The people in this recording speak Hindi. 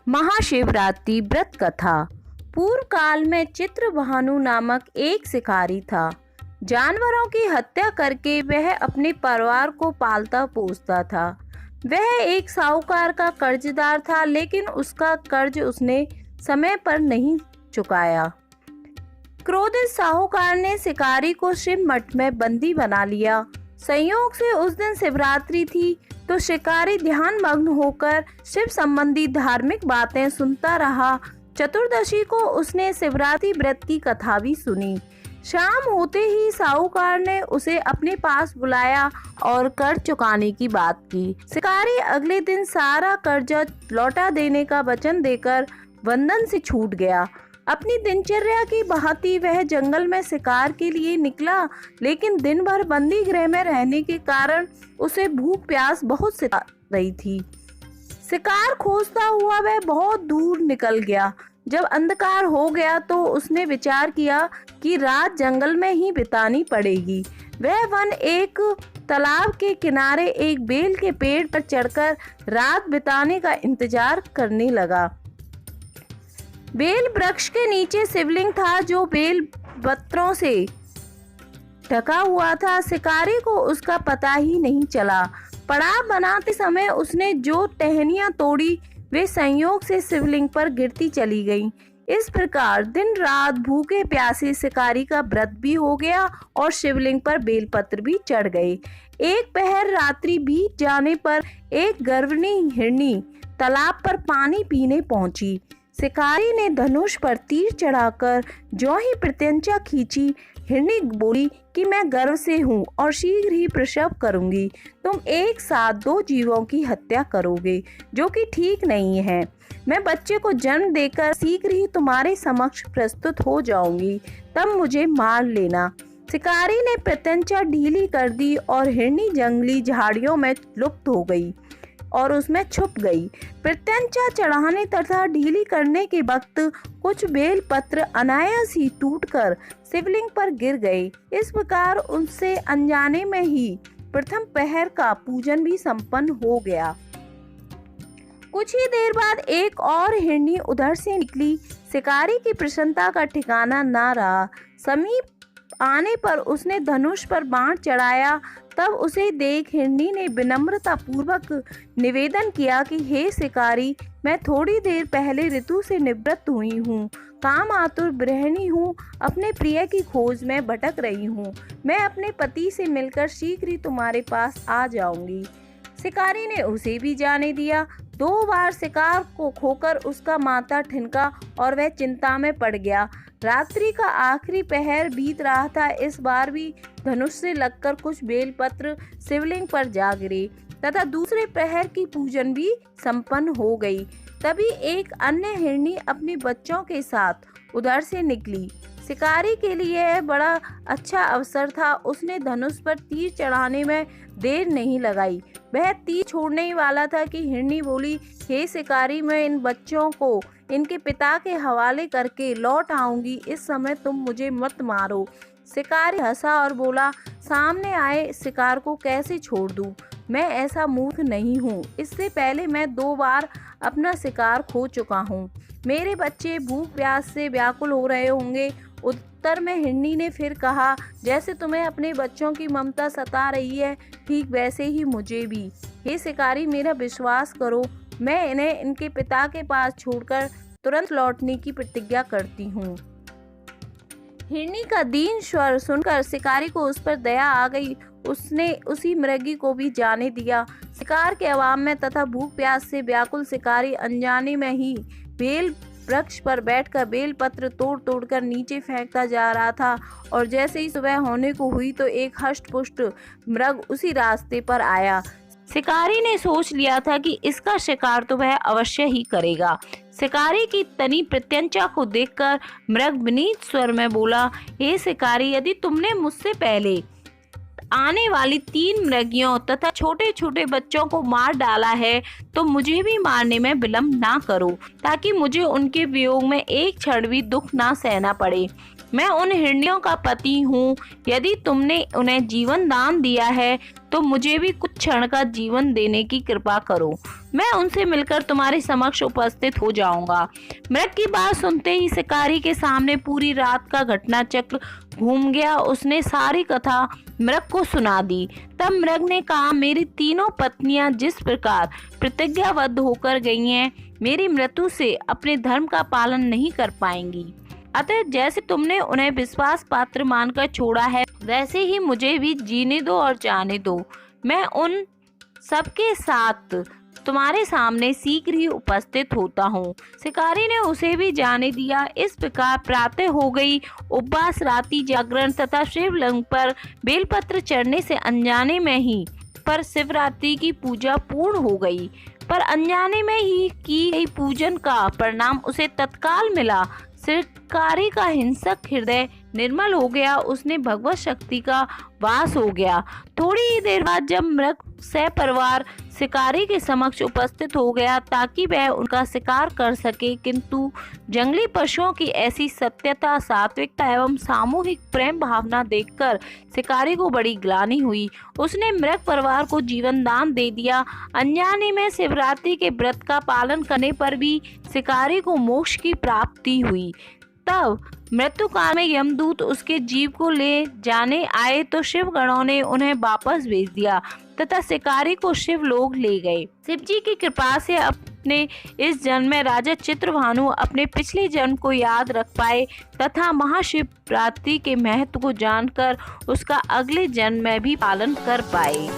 महाशिवरात्रि व्रत कथा। पूर्व काल में चित्रभानु नामक एक शिकारी था। जानवरों की हत्या करके वह अपने परिवार को पालता पोसता था। वह एक साहूकार का कर्जदार था, लेकिन उसका कर्ज उसने समय पर नहीं चुकाया। क्रोधित साहूकार ने शिकारी को शिव मठ में बंदी बना लिया। संयोग से उस दिन शिवरात्रि थी, तो शिकारी ध्यान मग्न होकर शिव संबंधी धार्मिक बातें सुनता रहा। चतुर्दशी को उसने शिवरात्रि व्रत की कथा भी सुनी। शाम होते ही साहूकार ने उसे अपने पास बुलाया और कर्ज चुकाने की बात की। शिकारी अगले दिन सारा कर्ज लौटा देने का वचन देकर बंधन से छूट गया। अपनी दिनचर्या की भांति वह जंगल में शिकार के लिए निकला, लेकिन दिन भर बंदी गृह में रहने के कारण उसे भूख प्यास बहुत सता रही थी। शिकार खोजता हुआ वह बहुत दूर निकल गया। जब अंधकार हो गया तो उसने विचार किया कि रात जंगल में ही बितानी पड़ेगी। वह वन एक तालाब के किनारे एक बेल के पेड़ पर चढ़कर रात बिताने का इंतजार करने लगा। बेल वृक्ष के नीचे शिवलिंग था, जो बेल पत्रों से ढका हुआ था। शिकारी को उसका पता ही नहीं चला। पड़ाव बनाते समय उसने जो टहनियां तोड़ी, वे संयोग से शिवलिंग पर गिरती चली गईं। इस प्रकार दिन रात भूखे प्यासे शिकारी का व्रत भी हो गया और शिवलिंग पर बेलपत्र भी चढ़ गए। एक पहर रात्रि बीत जाने पर एक गर्विणी हिरनी तालाब पर पानी पीने पहुंची। शिकारी ने धनुष पर तीर चढ़ाकर जो ही प्रत्यंचा खींची, हिरनी बोली कि मैं गर्व से हूँ और शीघ्र ही प्रसव करूंगी। तुम एक साथ दो जीवों की हत्या करोगे, जो कि ठीक नहीं है। मैं बच्चे को जन्म देकर शीघ्र ही तुम्हारे समक्ष प्रस्तुत हो जाऊंगी, तब मुझे मार लेना। शिकारी ने प्रत्यंचा ढीली कर दी और हिरनी जंगली झाड़ियों में लुप्त हो गई और उसमें छुप गई। प्रत्यंचा चढ़ाने तथा ढीली करने के वक्त कुछ बेल पत्र अनायास ही टूटकर शिवलिंग पर गिर गए। इस प्रकार उनसे अनजाने में ही प्रथम पहर का पूजन भी संपन्न हो गया। कुछ ही देर बाद एक और हिरनी उधर से निकली। शिकारी की प्रसन्नता का ठिकाना ना रहा। समीप आने पर उसने धनुष पर बाण चढ़ाया। तब उसे देख हिरनी ने विनम्रता पूर्वक निवेदन किया कि हे शिकारी, मैं थोड़ी देर पहले ऋतु से निवृत्त हुई हूँ। काम आतुर गृहिणी हूँ, अपने प्रिय की खोज में भटक रही हूँ। मैं अपने पति से मिलकर शीघ्र ही तुम्हारे पास आ जाऊंगी। शिकारी ने उसे भी जाने दिया। 2 बार शिकार को खोकर उसका माथा ठिनका और वह चिंता में पड़ गया। रात्रि का आखिरी पहर बीत रहा था। इस बार भी धनुष से लगकर कुछ बेलपत्र शिवलिंग पर जा गिरे तथा दूसरे पहर की पूजन भी संपन्न हो गई। तभी एक अन्य हिरनी अपने बच्चों के साथ उधर से निकली। शिकारी के लिए यह बड़ा अच्छा अवसर था। उसने धनुष पर तीर चढ़ाने में देर नहीं लगाई। वह तीर छोड़ने ही वाला था कि हिरनी बोली, हे शिकारी, मैं इन बच्चों को इनके पिता के हवाले करके लौट आऊंगी। इस समय तुम मुझे मत मारो। शिकारी हंसा और बोला, सामने आए शिकार को कैसे छोड़ दूं? मैं ऐसा मूर्ख नहीं हूँ। इससे पहले मैं 2 बार अपना शिकार खो चुका हूँ। मेरे बच्चे भूख प्यास से व्याकुल हो रहे होंगे। उत्तर में हिरनी ने फिर कहा, जैसे तुम्हें अपने बच्चों की ममता सता रही है, ठीक वैसे ही मुझे भी। हे शिकारी, मेरा विश्वास करो, मैं इन्हें इनके पिता के पास छोड़कर तुरंत लौटने की प्रतिज्ञा करती हूँ। हिरनी का दीन स्वर सुनकर शिकारी को उस पर दया आ गई। उसने उसी मृगी को भी जाने दिया। शिकार के अवाम में तथा भूख प्यास से व्याकुल शिकारी अनजाने में ही बेल वृक्ष पर बैठकर बेल पत्र तोड़ तोड़कर नीचे फेंकता जा रहा था। और जैसे ही सुबह होने को हुई तो एक हष्ट-पुष्ट मृग उसी रास्ते पर आया। शिकारी ने सोच लिया था कि इसका शिकार तो वह अवश्य ही करेगा। शिकारी की तनी प्रत्यंचा को देखकर मृग विनीत स्वर में बोला, हे शिकारी, यदि तुमने मुझसे पहले आने वाली 3 मृगियों तथा छोटे छोटे बच्चों को मार डाला है, तो मुझे भी मारने में विलंब ना करो, ताकि मुझे उनके वियोग में एक क्षण भी दुख ना सहना पड़े। मैं उन हिरनियों का पति हूँ। यदि तुमने उन्हें जीवन दान दिया है तो मुझे भी कुछ क्षण का जीवन देने की कृपा करो। मैं उनसे मिलकर तुम्हारे समक्ष उपस्थित हो जाऊंगा। मृग की बात सुनते ही शिकारी के सामने पूरी रात का घटना चक्र घूम गया। उसने सारी कथा मृग को सुना दी। तब मृग ने कहा, मेरी तीनों पत्नियां जिस प्रकार प्रतिज्ञाबद्ध होकर गई हैं, मेरी मृत्यु से अपने धर्म का पालन नहीं कर पाएंगी। अतः जैसे तुमने उन्हें विश्वास पात्र मानकर छोड़ा है, वैसे ही मुझे भी जीने दो और जाने दो। मैं उन सबके साथ तुम्हारे सामने शीघ्र ही उपस्थित होता हूँ। शिकारी ने उसे भी जाने दिया। इस प्रकार प्रातः हो गई। उपवास, रात्रि जागरण तथा शिवलिंग पर बेलपत्र चढ़ने से अनजाने में ही पर शिवरात्रि की पूजा पूर्ण हो गई। पर अनजाने में ही की गई पूजन का परिणाम उसे तत्काल मिला। शिकारी का हिंसक हृदय निर्मल हो गया। उसने भगवत शक्ति का वास हो गया। थोड़ी ही देर बाद जब मृग सपरिवार शिकारी के समक्ष उपस्थित हो गया ताकि वह उनका शिकार कर सके, किंतु जंगली पशुओं की ऐसी सत्यता, सात्विकता एवं सामूहिक प्रेम भावना देखकर शिकारी को बड़ी ग्लानि हुई। उसने मृग परिवार को जीवन दान दे दिया। अनजाने में शिवरात्रि के व्रत का पालन करने पर भी शिकारी को मोक्ष की प्राप्ति हुई। तब मृत्यु काल में यमदूत उसके जीव को ले जाने आए तो शिव गणों ने उन्हें वापस भेज दिया तथा शिकारी को शिवलोक ले गए। शिव जी की कृपा से अपने इस जन्म में राजा चित्रभानु अपने पिछले जन्म को याद रख पाए तथा महाशिवरात्रि के महत्व को जानकर उसका अगले जन्म में भी पालन कर पाए।